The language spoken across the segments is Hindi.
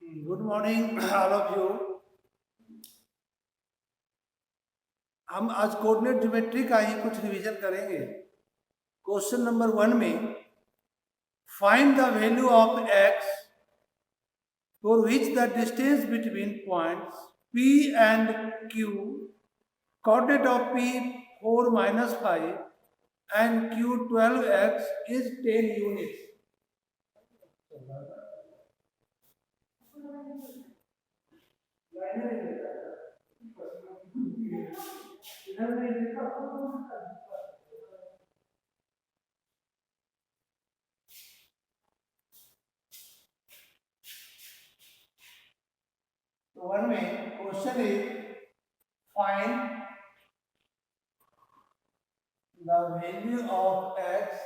Good morning all of you. हम आज कोऑर्डिनेट ज्योमेट्री का ही कुछ रिवीजन करेंगे। क्वेश्चन नंबर 1 में find the value of x for which the distance between points P and Q, coordinate of P 4 minus 5 and Q 12x is 10 units. तो वन में question is find the value of x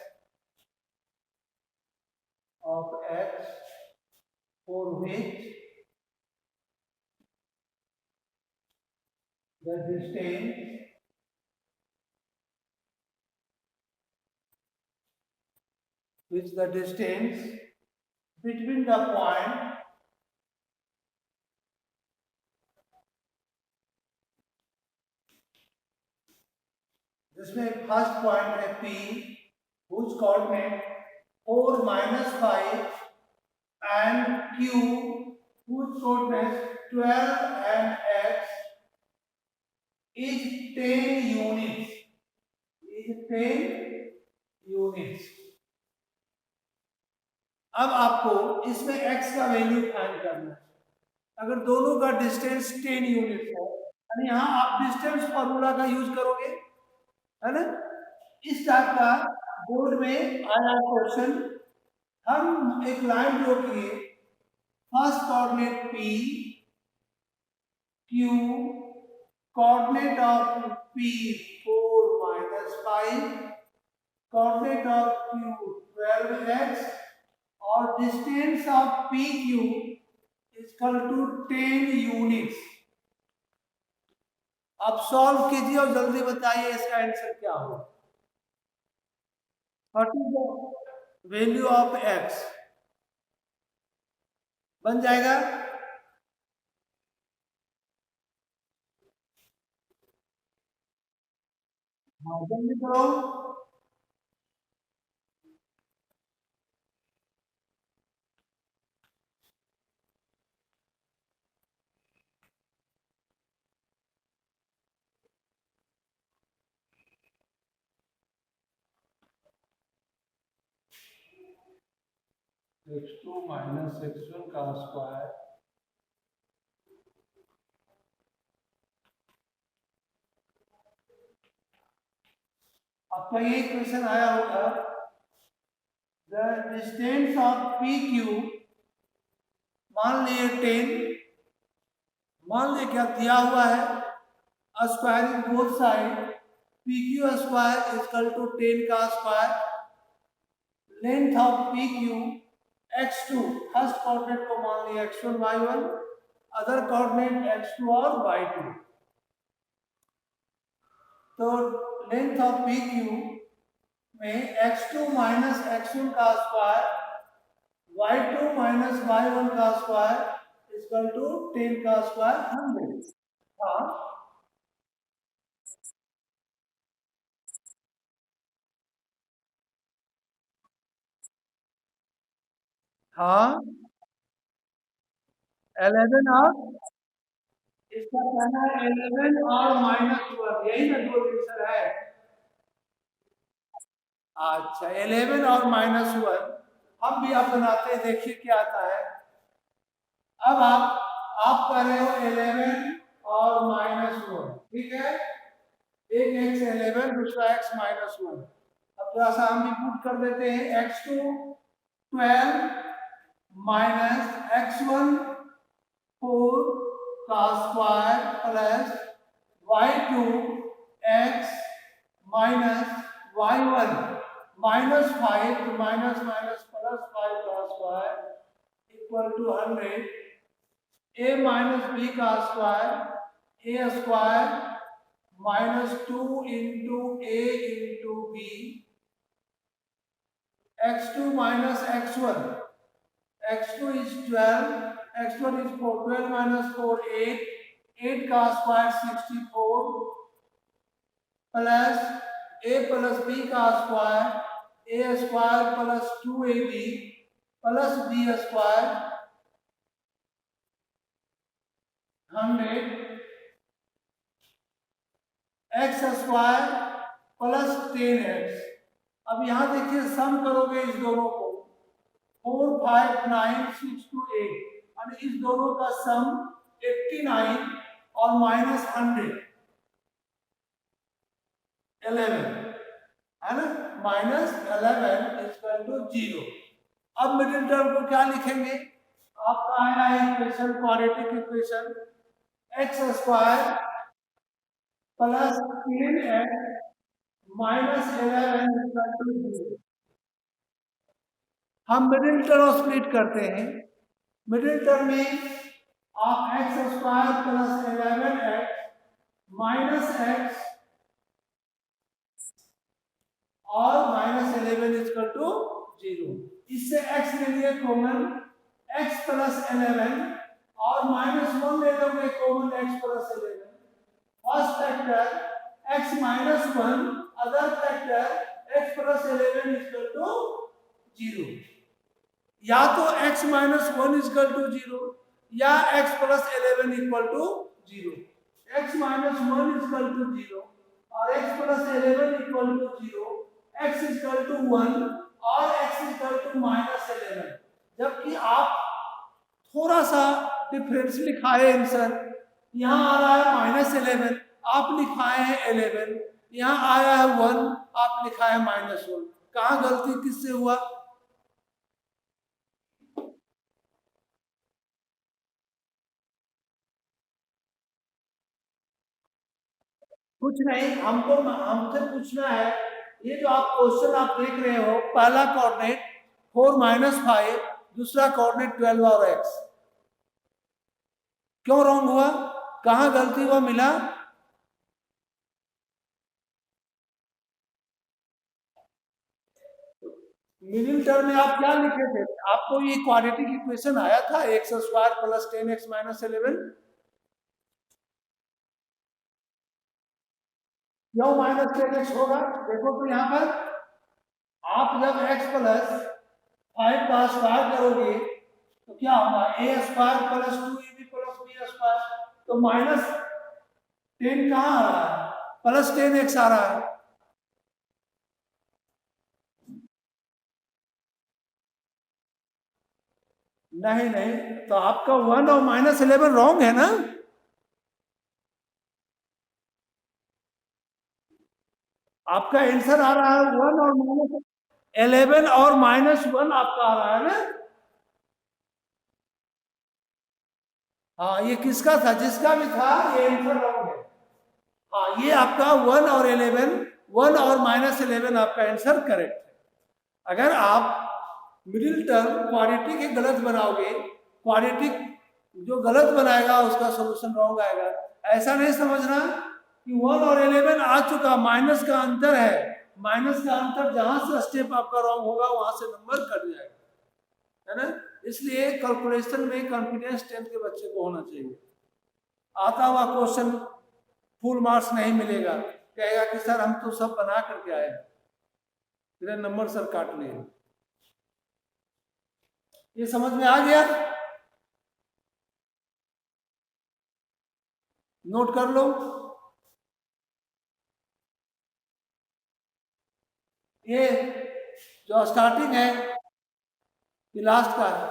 for which the distance between the point जिसमें फर्स्ट पॉइंट है P whose coordinate 4 minus 5 and Q whose coordinate 12 and x is 10 units. अब आपको इसमें x का वैल्यू फाइंड करना है। अगर दोनों का डिस्टेंस 10 यूनिट है यानी यहाँ आप डिस्टेंस फॉर्मूला का यूज करोगे, है ना। इस टाइप का बोर्ड में आया क्वेश्चन। हम एक लाइन ड्रॉ किए, first coordinate P, Q, coordinate of P 4 minus 5, coordinate of Q 12x और distance of PQ is equal to 10 units. आप सॉल्व कीजिए और जल्दी बताइए इसका आंसर क्या होगा। What is the value of x बन जाएगा जल्दी करो। x2 minus x1 का स्क्वायर आपका ये क्वेश्चन आया होगा। द डिस्टेंस ऑफ PQ मान लिए 10, मान लिए क्या दिया हुआ है squaring both side PQ square is equal to 10 का square. Length of PQ x2 first coordinate को मान लिया x1 y1, other coordinate x2 और y2। तो लेंथ ऑफ PQ में x2 माइनस x1 का स्क्वायर y2 माइनस y1 का स्क्वायर इज इक्वल टू 10 का स्क्वायर 100। हाँ हाँ 11 और इसका कहना है 11 और -1 यही ना दो आंसर है। अच्छा 11 और -1 हम भी आप बनाते हैं, देखिए क्या आता है। अब आप कर रहे हो 11 और -1, ठीक है। एक x 11 दूसरा x -1। अब थोड़ा सा हम भी पुट कर देते हैं x2 12 माइनस x1 4 का square plus y2 x minus y1 -5 तो माइनस माइनस प्लस 5 का square equal to 100। a minus b का square a square -2 into a into b x2 minus x1, x2 is 12 x1 is 4, 12 minus 4 8, 8 का square 64 plus a plus b का square a square plus 2ab plus b square 100 x square plus 10x। अब यहाँ देखिए सम करोगे इस दोनों को 4 5 9 6 2 8 और इस दोनों का सम 89 और माइनस 100 11 है ना, माइनस 11 इक्वल टू 0। अब मिडिल टर्म को क्या लिखेंगे, आपका आया है equation quadratic equation x square plus 10x minus 11 equal to 0। हम मिडिल टर्म स्प्लिट करते हैं। मिडिल टर्म में आप x square plus 11x minus x और माइनस 11 इक्वल टू 0। इससे x ले लिए कॉमन x प्लस 11 और माइनस 1 ले लोगे common x plus 11। First factor x minus 1, other factor x plus 11 equal to 0। या तो x माइनस 1 इक्वल टू 0 या x plus 11 equal to 0। x minus 1 equal to 0 और x plus 11 equal to 0, x equal to 1 और x इक्वल टू माइनस 11। जबकि आप थोड़ा सा डिफरेंस लिखाए आंसर, यहाँ आ रहा है माइनस 11, आप लिखाए हैं 11, यहाँ आया है 1, आप लिखा है माइनस 1। कहाँ गलती किससे हुआ? कुछ नहीं, हमसे पूछना है, ये जो आप क्वेश्चन आप देख रहे हो, पहला कोऑर्डिनेट 4 माइनस 5, दूसरा कोऑर्डिनेट 12 और x। क्यों रॉन्ग हुआ, कहाँ गलती हुआ मिला? मिडिल टर्म में आप क्या लिखे थे? आपको ये क्वाड्रेटिक इक्वेशन आया था x square plus 10x minus 11। क्यों माइनस 10x होगा? देखो तो यहाँ पर आप जब x प्लस 5 का स्क्वायर करोगे तो क्या होगा, a square plus 2ab plus b square, तो माइनस 10 कहाँ आ रहा है, प्लस 10x आ रहा है। नहीं नहीं, तो आपका 1 और माइनस 11 रॉन्ग है ना। आपका आंसर आ रहा है 1 और माइनस 11 और माइनस 1 आपका आ रहा है ना। हाँ, ये किसका था? जिसका भी था ये आंसर रॉन्ग है। हाँ, ये आपका 1 और 11, 1 और माइनस 11 आपका आंसर करेक्ट है। अगर आप मिडिल टर्म क्वाड्रेटिक ही गलत बनाओगे, क्वाड्रेटिक जो गलत बनाएगा उसका सॉल्यूशन रॉन्ग आएगा। ऐसा नहीं समझना कि 1 और 11 आ चुका, माइनस का अंतर है, माइनस का अंतर जहां से स्टेप आपका रॉन्ग होगा वहां से नंबर कट जाएगा, है ना। इसलिए कैलकुलेशन में कॉन्फिडेंस 10th के बच्चे को होना चाहिए। आता हुआ क्वेश्चन फुल मार्क्स नहीं मिलेगा, कहेगा कि सर हम तो सब बना करके आए, तेरे नंबर सर काट लिए। ये समझ में आ गया? नोट कर लो। ये जो स्टार्टिंग है ये लास्ट का है,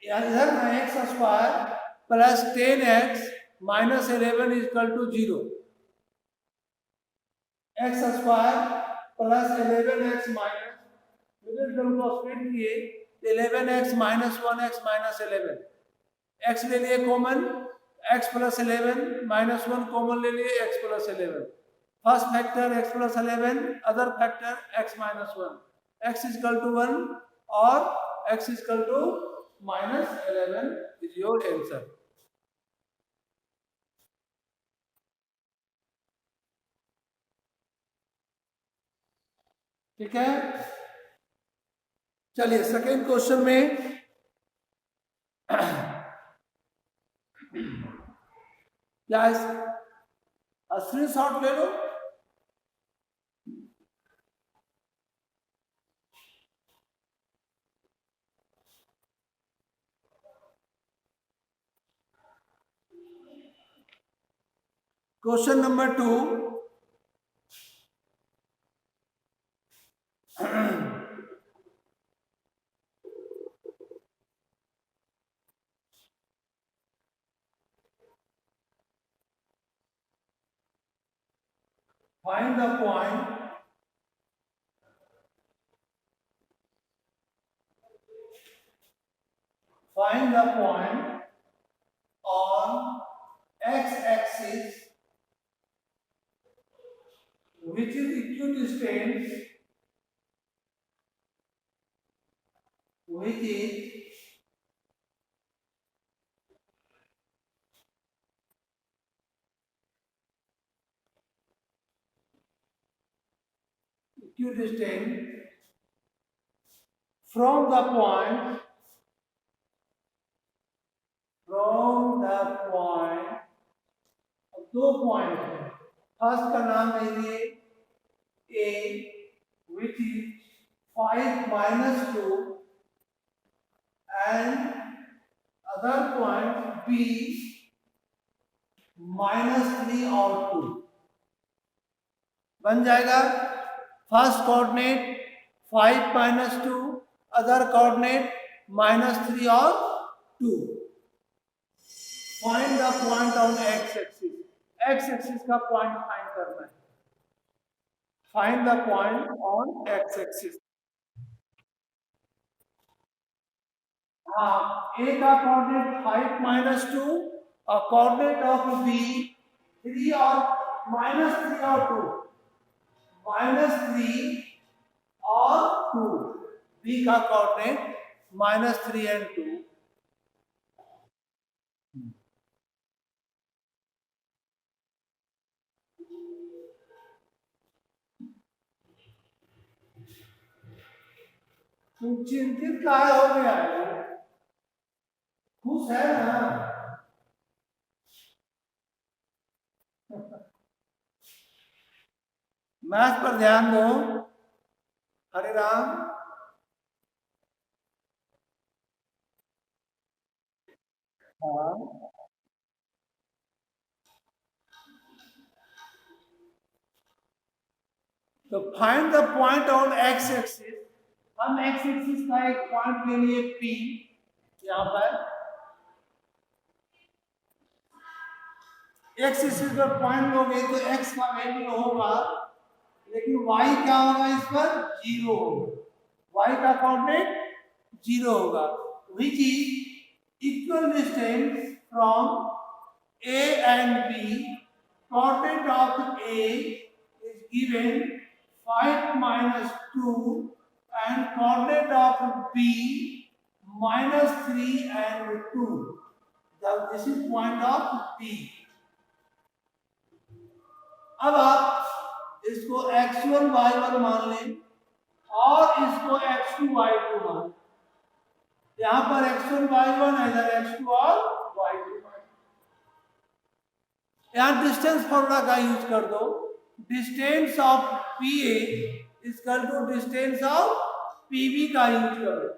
ये इधर ना x square plus 10x minus 11 equal to 0। X square plus 11x minus, middle term को स्प्लिट किए 11x minus 1x minus 11, x ले लिए common, x plus 11 minus 1 common ले लिए, x plus 11। First factor x plus 11, other factor x minus 1, x equal to 1 और x equal to minus 11 is your answer. ठीक है, चलिए सेकेंड क्वेश्चन में क्या स्क्रीनशॉट ले लो। Question number 2, find the point on x-axis which is equidistant from the point दो पॉइंट है। फर्स्ट का नाम लीजिए A which is 5 minus 2 and other point B minus 3 और 2 बन जाएगा। First coordinate 5 minus 2, other coordinate -3 और 2। Find the point on x axis, x axis का पॉइंट फाइंड करना है। Find the point on x axis. हाँ, ए का कोऑर्डिनेट 5 minus 2 और कोऑर्डिनेट ऑफ बी 3 और -3 और 2, -3 और 2, बी का कोऑर्डिनेट -3 and 2। तुम चिंतित काहे हो गया है? खुश है ना? मैथ पर ध्यान दो। हरे राम। हाँ, तो find the point on x axis. हम एक्स एक्सिस का एक पॉइंट ले लिए P, यहाँ पर एक्स एक्सिस पर पॉइंट लोगे तो x का वैल्यू होगा, लेकिन y क्या होगा? इस पर 0 होगा। y का कोऑर्डिनेट 0 होगा, which is equal distance from A and B. Coordinate of A is given 5 minus 2 and coordinate of B -3 and 2. This is point of B. अब आप इसको x1 y1 मान लें और इसको x2 y2 मान लें। यहाँ पर x1 y1 है, इधर x2 और y2। यहाँ डिस्टेंस फॉर्मूला का यूज कर दो। Distance of PA equal to distance of PB का यूज करो।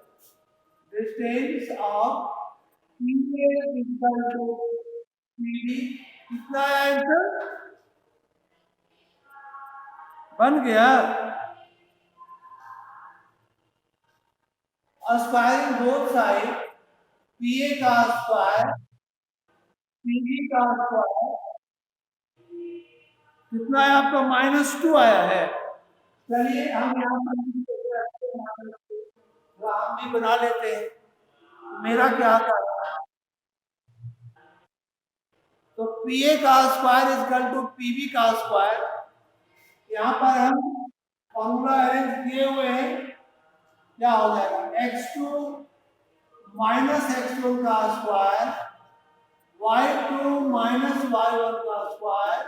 Distance of PA equal to PB। कितना आंसर बन गया? स्क्वायरिंग बोथ साइड, PA का स्क्वायर PB का स्क्वायर कितना है आपका? -2 आया है। चलिए हम यहाँ भी बना लेते हैं। मेरा क्या आता है? तो PA का स्क्वायर इक्वल टू PB का स्क्वायर। यहाँ पर हम फॉर्मूला अरेंज किए हुए हैं। क्या हो जाएगा? x2 माइनस x1 का स्क्वायर y2 माइनस y1 का स्क्वायर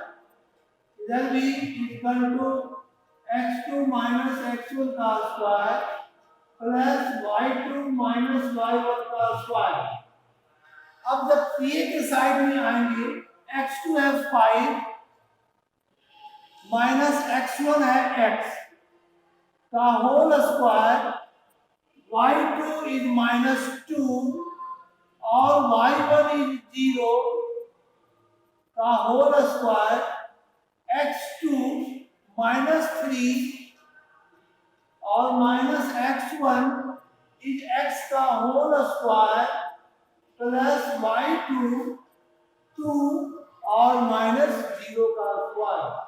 इधर भी equal to x2 minus x1 का square plus y2 minus y1 का स्क्वायर। अब जब पीए के साइड में आएंगे x2 है 5 माइनस x1 है x का whole square y2 is minus 2 और y1 इज 0 का होल स्क्वायर x2 माइनस 3 और माइनस x1 इज x का होल स्क्वायर प्लस y2 2 और माइनस 0 का स्क्वायर।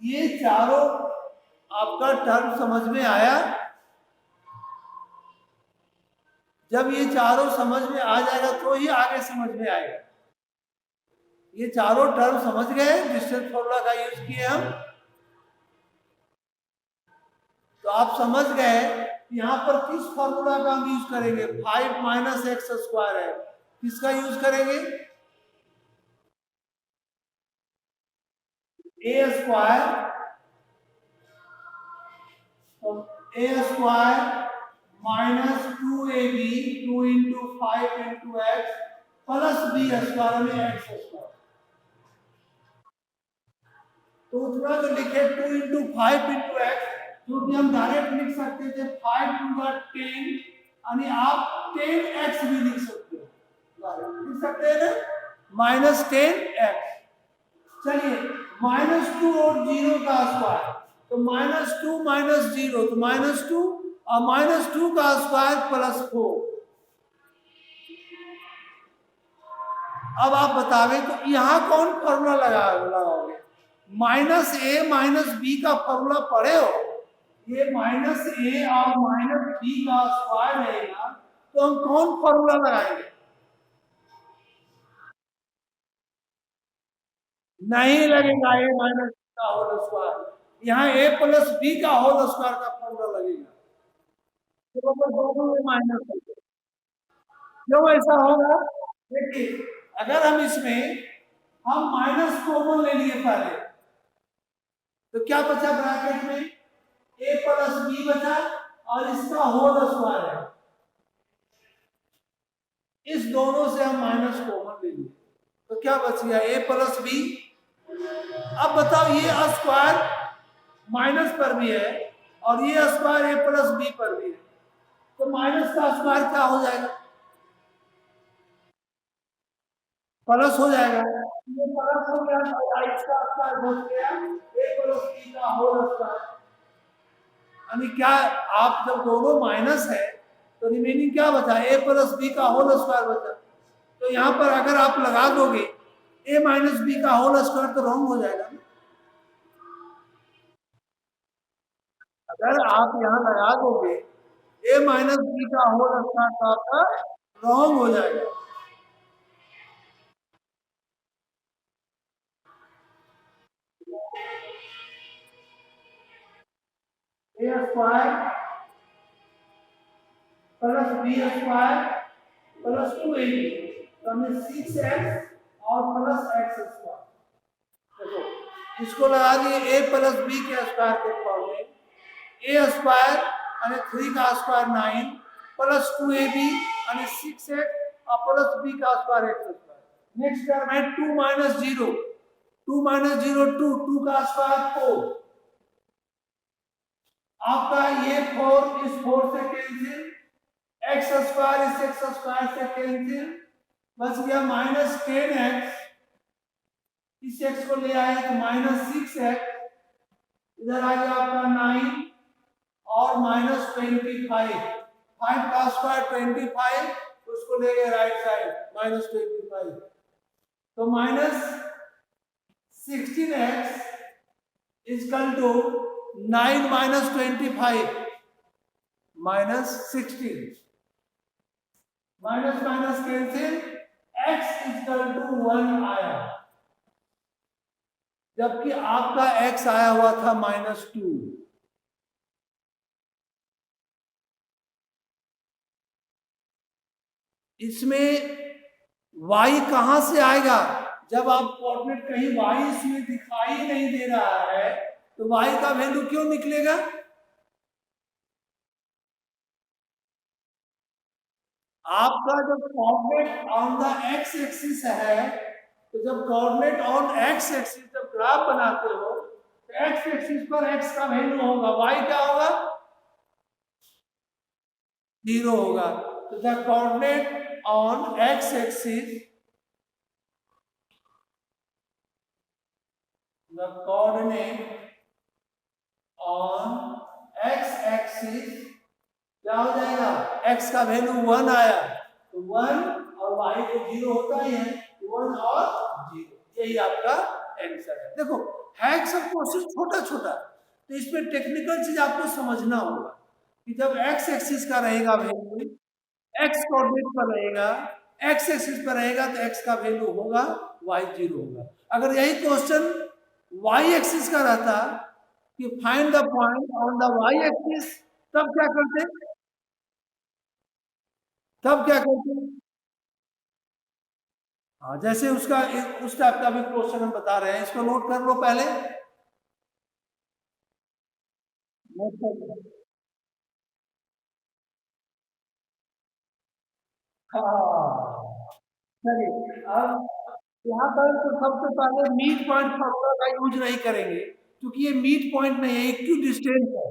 ये चारों आपका टर्म समझ में आया। जब ये चारों समझ में आ जाएगा तो ही आगे समझ में आएगा। ये चारों टर्म समझ गए, डिस्टेंस फॉर्मूला का यूज किए हम, तो आप समझ गए यहाँ पर किस फॉर्मूला का हम यूज करेंगे। 5 माइनस एक्स स्क्वायर है, किसका यूज करेंगे? A square minus 2ab 2 into 5 into x plus b square में एक्स स्क्वायर। तो उतना जो लिखे 2 इंटू 5 इंटू एक्स, जो कि हम डायरेक्ट लिख सकते थे 5 टू द 10 यानी आप 10x भी लिख सकते हो, लिख सकते हैं ना, माइनस 10x। चलिए माइनस 2 और 0 का स्क्वायर, तो माइनस 2 माइनस 0 तो माइनस 2 और माइनस 2 का स्क्वायर प्लस 4। अब आप बतावे तो यहाँ कौन फॉर्मूला लगाओगे? माइनस ए माइनस बी का फॉर्मूला पढ़े हो? ये माइनस ए और माइनस बी का स्क्वायर रहेगा, तो हम कौन फॉर्मूला लगाएंगे? नहीं लगेगा ए माइनस बी का होल स्क्वायर, यहाँ ए प्लस बी का होल स्क्वायर का फॉर्मूला लगेगा। तो दोनों में माइनस होगा। क्यों ऐसा होगा? देखिए अगर हम इसमें हम माइनस कॉमन ले लिए पहले, तो क्या बचा ब्रैकेट में? ए प्लस बी बचा और इसका होल स्क्वायर है। इस दोनों से हम माइनस कॉमन ले लिए, तो क्या बच गया? ए प्लस बी। अब बताओ ये स्क्वायर माइनस पर भी है और ये स्क्वायर ए प्लस बी पर भी है, तो माइनस का स्क्वायर क्या हो जाएगा? प्लस हो जाएगा। ये प्लस हो गया तो इसका स्क्वायर बच गया ए प्लस बी का होल स्क्वायर। यानी क्या, आप जब दोनों माइनस है तो रिमेनिंग क्या बचा? ए प्लस बी का होल स्क्वायर बचा। तो यहाँ पर अगर आप लगा दोगे ए माइनस बी का होल स्क्वायर तो रॉन्ग हो जाएगा। अगर आप यहाँ लगा दोगे ए माइनस बी का होल स्क्वायर तो आपका रॉन्ग हो जाएगा। A square plus b square plus 2ab, तो हमें 6x और प्लस x स्क्वायर। देखो इसको लगा दिए ए प्लस बी के स्क्वायर के फॉर्म में। ए स्क्वायर यानी 3 का स्क्वायर 9 प्लस 2ab यानी 6x और प्लस बी का square x square. Next term है 2 माइनस 0, 2 माइनस 0 2, 2 का स्क्वायर 4। आपका ये 4 इस 4 से कैंसिल, एक्स स्क्वायर इस एक्स स्क्वायर से कैंसिल, बच गया माइनस 10x। इस x को ले आए तो माइनस 6x, इधर आ गया आपका 9 और माइनस 25। 5 का स्क्वायर 25, उसको ले गए राइट साइड माइनस 25, तो minus 16x equal to 9 minus 25 minus 16, minus minus cancel, x equal to 1 आया, जबकि आपका x आया हुआ था -2। इसमें y कहां से आएगा? जब आप कोऑर्डिनेट कहीं y इसमें दिखाई नहीं दे रहा है तो y का वैल्यू क्यों निकलेगा? आपका जब coordinate on the x axis है, तो जब कोऑर्डिनेट ऑन एक्स एक्सिस जब ग्राफ बनाते हो तो एक्स एक्सिस पर एक्स का वैल्यू होगा, वाई क्या होगा? 0 होगा। तो the coordinate on x axis, the coordinate on x axis क्या हो जाएगा? x का वैल्यू 1 आया तो 1 और y को 0 होता ही है, 1 और 0, यही आपका आंसर है। देखो है सब क्वेश्चन छोटा छोटा, तो इसमें टेक्निकल चीज आपको समझना होगा कि जब x एक्सिस का रहेगा वैल्यू, x कोऑर्डिनेट पर रहेगा, x एक्सिस पर रहेगा तो x का वैल्यू होगा, y 0 होगा। अगर यही क्वेश्चन y एक्सिस का रहता कि find the point on the y axis, तब क्या करते? तब क्या करते हैं? हाँ, जैसे उसका उस टाइप का भी क्वेश्चन हम बता रहे हैं, इसको नोट कर लो पहले। नोट कर लो। हाँ, चलिए अब यहाँ पर तो सबसे पहले मीट पॉइंट फॉर्मूला का यूज नहीं करेंगे, क्योंकि ये मीट पॉइंट नहीं है, इक्यू डिस्टेंस है।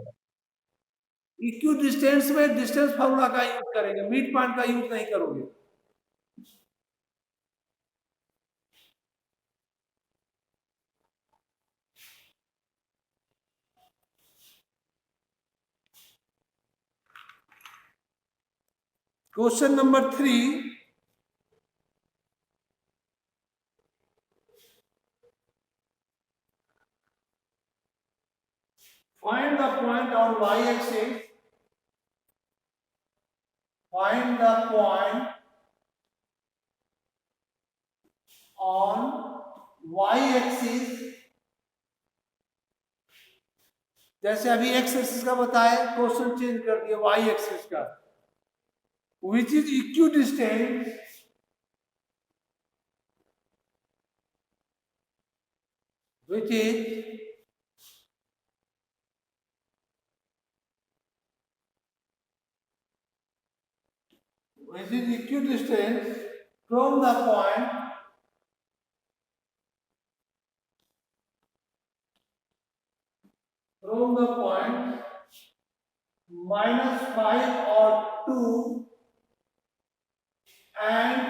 इक्यू डिस्टेंस में डिस्टेंस फॉर्मूला का यूज करेंगे, मीट पॉइंट का यूज नहीं करोगे। Question number 3, find the point on y-axis. Find the point on y-axis. जैसे अभी x एक्सिस का बताया, क्वेश्चन चेंज कर दिया y एक्सिस का, which is equidistant which is equidistant from the point -5 or 2 and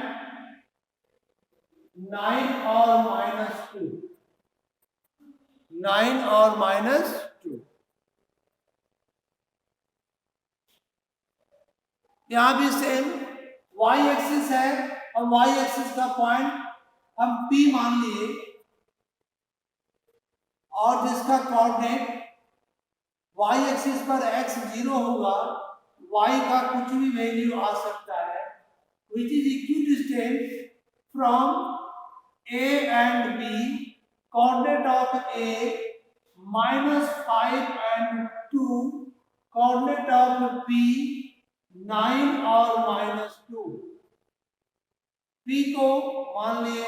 9 or -2, 9 or -2। यहां भी सेम y एक्सिस है और y एक्सिस का पॉइंट हम P मान लिए, और जिसका कोऑर्डिनेट y एक्सिस पर x 0 होगा, y का कुछ भी वैल्यू आ सकता है, which is equidistant from A and B, coordinate of A -5 and 2, coordinate of B 9 और -2। P को मान लिए,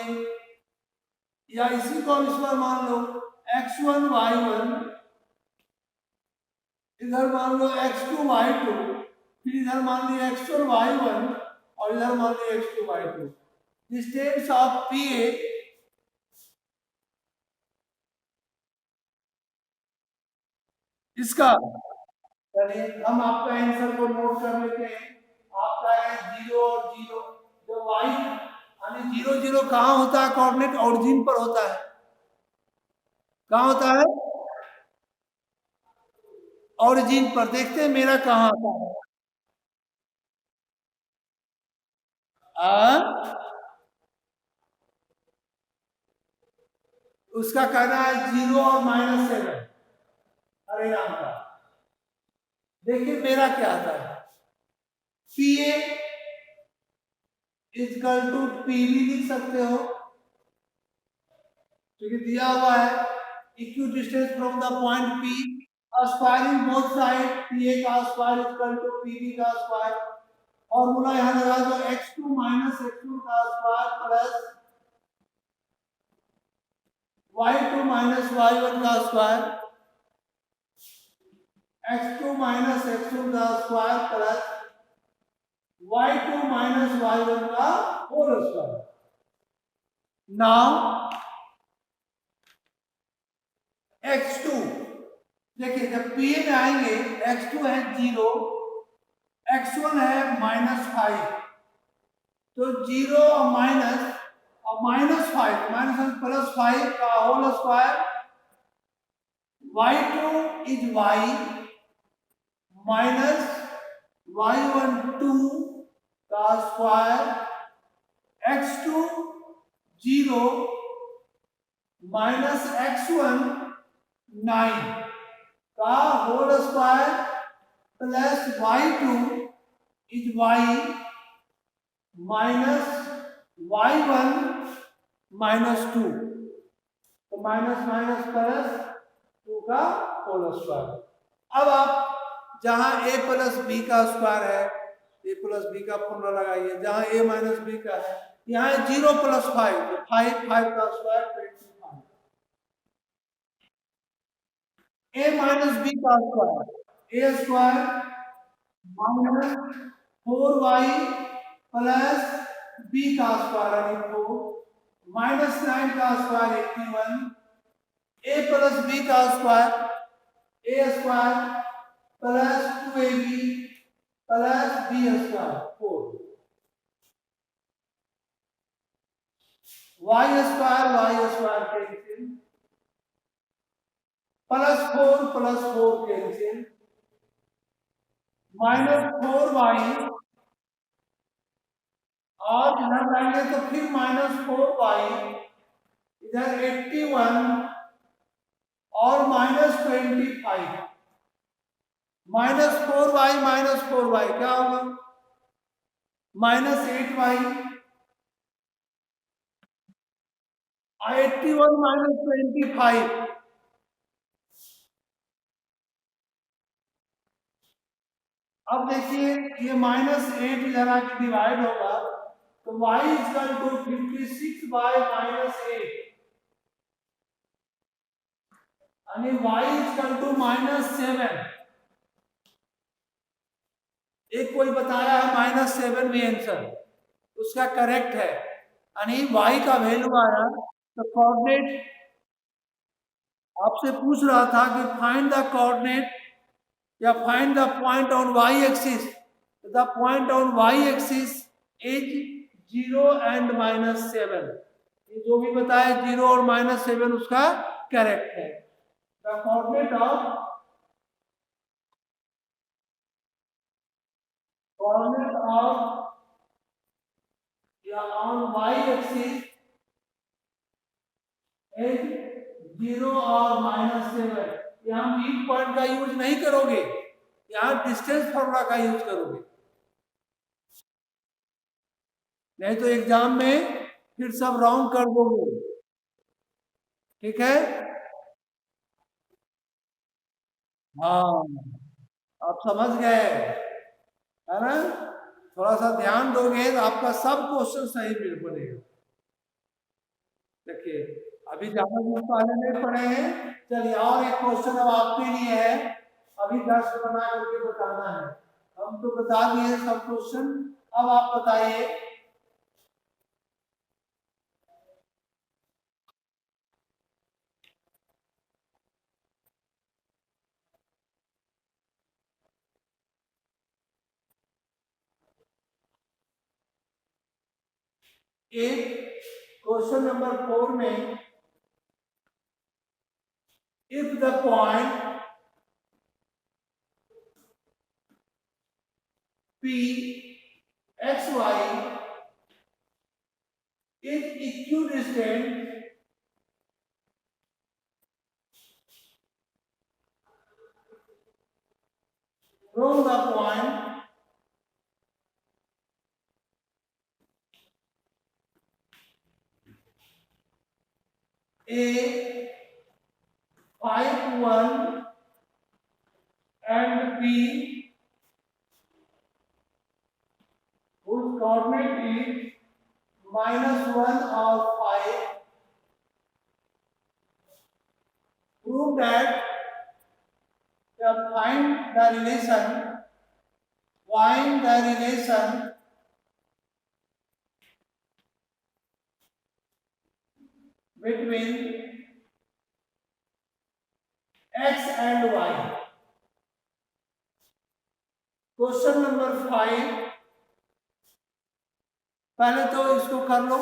या इसी को इस बार मान लो x1 y1, इधर मान लो x2 y2, फिर इधर मान लिया x4 y1 और इधर मान लिया x2 y2। Distance of PA इसका, चलिए हम आपका आंसर को नोट कर लेते हैं। आपका है 0 और 0, जो y यानी 0 0 कहाँ होता है? कोऑर्डिनेट ओरिजिन पर होता है। कहाँ होता है? ओरिजिन पर। देखते हैं मेरा कहाँ आता है। उसका कहना है 0 और -7। हरे राम का देखिए मेरा क्या आता है, PA इक्वल टू PB लिख सकते हो, क्योंकि दिया हुआ है equidistant from the point P, squaring both side, PA का स्क्वायर इक्वल टू PB का स्क्वायर। फॉर्मूला यहाँ लगा दो, x2 माइनस x1 का square plus y2 minus y1 का स्क्वायर, x2 माइनस x1 का square plus y2 minus y1 का होल स्क्वायर। नाउ x2 देखिए, जब पी में आएंगे x2 है 0, x1 है -5, तो 0 और -5 +5 का whole square, y2 is y minus y12 का स्क्वायर, x2 0 माइनस x1 9 का whole square plus y2 is y minus y1 -2, तो माइनस माइनस प्लस 2 का होल स्क्वायर। अब आप जहां a प्लस बी का स्क्वायर है, a प्लस बी का फॉर्मूला लगाइए, जहां a माइनस बी का है, यहाँ 0 प्लस 5, तो 5 का स्क्वायर 25, a माइनस बी का square, a square minus 4y plus b का स्क्वायर यानी 4, माइनस 9 का स्क्वायर 81, a प्लस b का square, a square plus 2ab plus b square 4, y square cancel, plus 4 cancel, -4y, और इधर लाएंगे तो फिर -4y, इधर 81 और -25, -4y क्या होगा, -8y, 81 -25, अब देखिए ये -8 इधर आके डिवाइड होगा, तो y इक्वल टू 56 बाय -8, यानी y इक्वल टू -7। एक कोई बताया है -7 भी आंसर, उसका करेक्ट है, यानी y का वैल्यू आया। तो कोऑर्डिनेट आपसे पूछ रहा था कि फाइंड द कोऑर्डिनेट या find the point on y axis, the point on y axis is 0 and -7, ये जो भी बताया 0 और -7 उसका करेक्ट है। द कोऑर्डिनेट ऑफ या ऑन y एक्सिस इज 0 और -7, यहाँ मीन पॉइंट का यूज नहीं करोगे, यहाँ डिस्टेंस फॉर्मूला का यूज करोगे, नहीं तो एग्जाम में फिर सब रॉन्ग कर दोगे। ठीक है, हाँ आप समझ गए है ना, थोड़ा सा ध्यान दोगे तो आपका सब क्वेश्चन सही मिल पड़ेगा। देखिए अभी ज्यादा दिन पहले नहीं पढ़े हैं, चलिए और एक क्वेश्चन अब आपके लिए है, अभी 10 बना करके बताना है, हम तो बता दिए सब क्वेश्चन, अब आप बताइए। एक क्वेश्चन नंबर 4 में, if the point P x y is equidistant from the point A 5 1 and B coordinate is -1 or 5. Prove that find the relation between x and y. Question number 5, पहले तो इसको कर लो।